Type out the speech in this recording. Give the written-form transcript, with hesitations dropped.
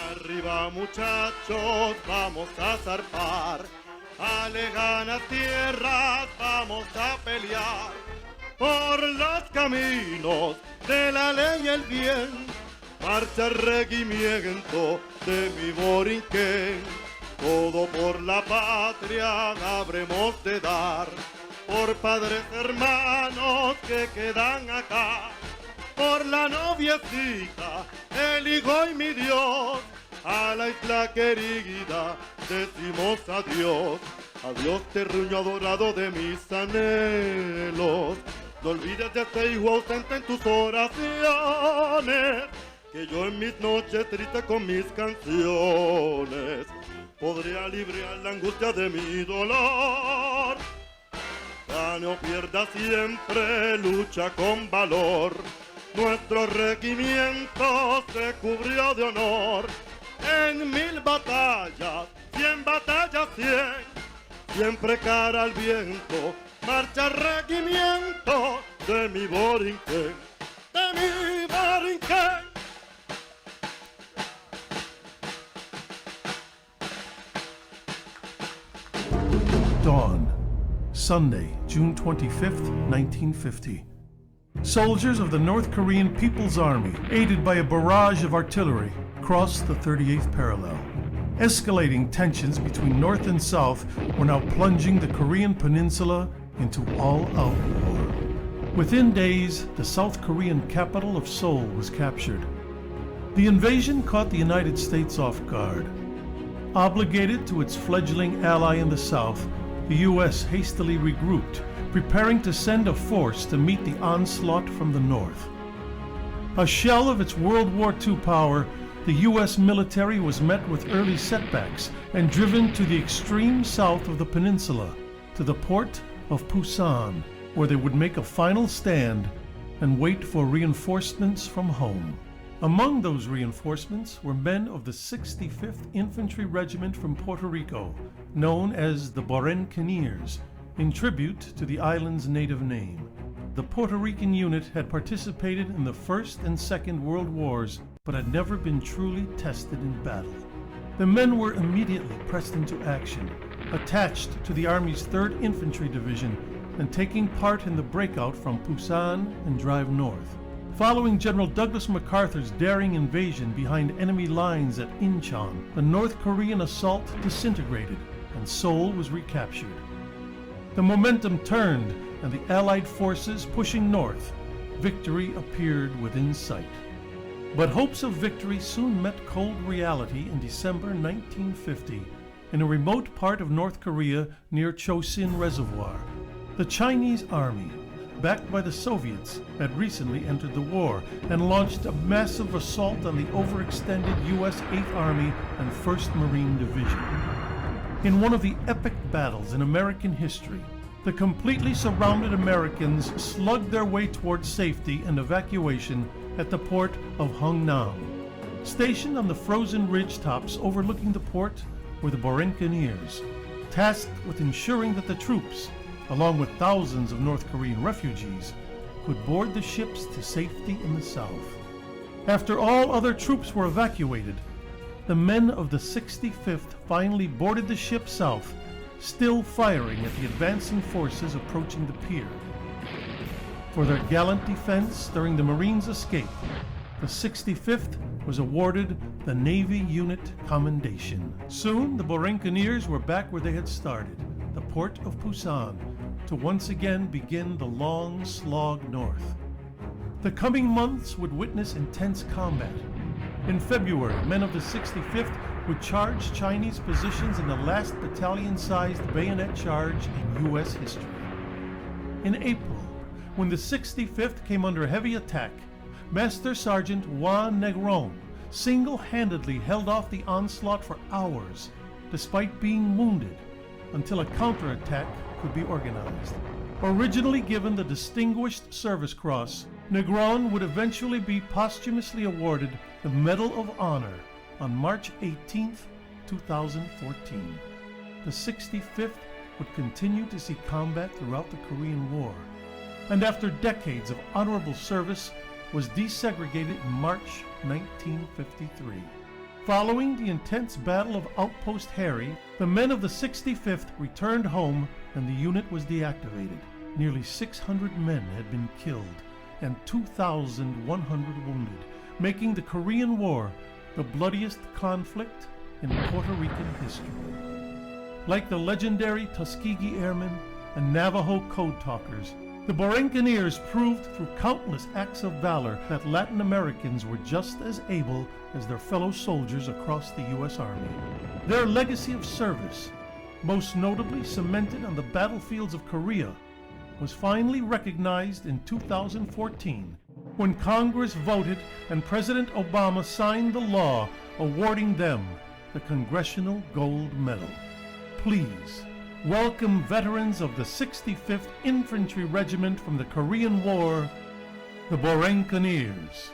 Arriba muchachos, vamos a zarpar, a lejanas tierras vamos a pelear, por los caminos de la ley y el bien, marcha el regimiento de mi Borinquen, todo por la patria habremos de dar, por padres hermanos que quedan acá, por la noviecita, el hijo y mi Dios, a la isla querida decimos adiós, adiós terruño adorado de mis anhelos, no olvides de este hijo ausente en tus oraciones, que yo en mis noches tristes con mis canciones, podré aliviar la angustia de mi dolor, gane o pierda siempre lucha con valor. Nuestro regimiento se cubrió de honor en 1000 batallas, 100 batallas, 100 siempre cara al viento, marcha regimiento de mi Borinquen, de mi Borinquen. Dawn, Sunday, June 25th, 1950. Soldiers of the North Korean People's Army, aided by a barrage of artillery, crossed the 38th parallel. Escalating tensions between North and South were now plunging the Korean peninsula into all-out war. Within days, the South Korean capital of Seoul was captured. The invasion caught the United States off guard. Obligated to its fledgling ally in the South, the U.S. hastily regrouped, preparing to send a force to meet the onslaught from the North. A shell of its World War II power, the U.S. military was met with early setbacks and driven to the extreme south of the peninsula, to the port of Pusan, where they would make a final stand and wait for reinforcements from home. Among those reinforcements were men of the 65th Infantry Regiment from Puerto Rico, known as the Borinqueniers, in tribute to the island's native name. The Puerto Rican unit had participated in the First and Second World Wars, but had never been truly tested in battle. The men were immediately pressed into action, attached to the Army's 3rd Infantry Division, and taking part in the breakout from Pusan and drive north. Following General Douglas MacArthur's daring invasion behind enemy lines at Incheon, the North Korean assault disintegrated and Seoul was recaptured. The momentum turned, and the Allied forces pushing north, victory appeared within sight. But hopes of victory soon met cold reality in December 1950 in a remote part of North Korea near Chosin Reservoir. The Chinese army, backed by the Soviets, had recently entered the war and launched a massive assault on the overextended U.S. 8th Army and 1st Marine Division. In one of the epic battles in American history, the completely surrounded Americans slugged their way towards safety and evacuation at the port of Hungnam. Stationed on the frozen ridgetops overlooking the port were the Borinqueniers, tasked with ensuring that the troops, along with thousands of North Korean refugees, could board the ships to safety in the south. After all other troops were evacuated, the men of the 65th finally boarded the ship south, still firing at the advancing forces approaching the pier. For their gallant defense during the Marines' escape, the 65th was awarded the Navy Unit Commendation. Soon, the Borinqueniers were back where they had started, the port of Pusan, to once again begin the long slog north. The coming months would witness intense combat. In February, men of the 65th would charge Chinese positions in the last battalion-sized bayonet charge in U.S. history. In April, when the 65th came under heavy attack, Master Sergeant Juan Negron single-handedly held off the onslaught for hours, despite being wounded, until a counterattack could be organized. Originally given the Distinguished Service Cross, Negron would eventually be posthumously awarded the Medal of Honor on March 18, 2014. The 65th would continue to see combat throughout the Korean War, and after decades of honorable service, was desegregated in March 1953. Following the intense Battle of Outpost Harry, the men of the 65th returned home and the unit was deactivated. Nearly 600 men had been killed and 2,100 wounded, making the Korean War the bloodiest conflict in Puerto Rican history. Like the legendary Tuskegee Airmen and Navajo Code Talkers, the Borinqueniers proved through countless acts of valor that Latin Americans were just as able as their fellow soldiers across the U.S. Army. Their legacy of service, most notably cemented on the battlefields of Korea, was finally recognized in 2014 when Congress voted and President Obama signed the law awarding them the Congressional Gold Medal. Please welcome veterans of the 65th Infantry Regiment from the Korean War, the Borinqueniers.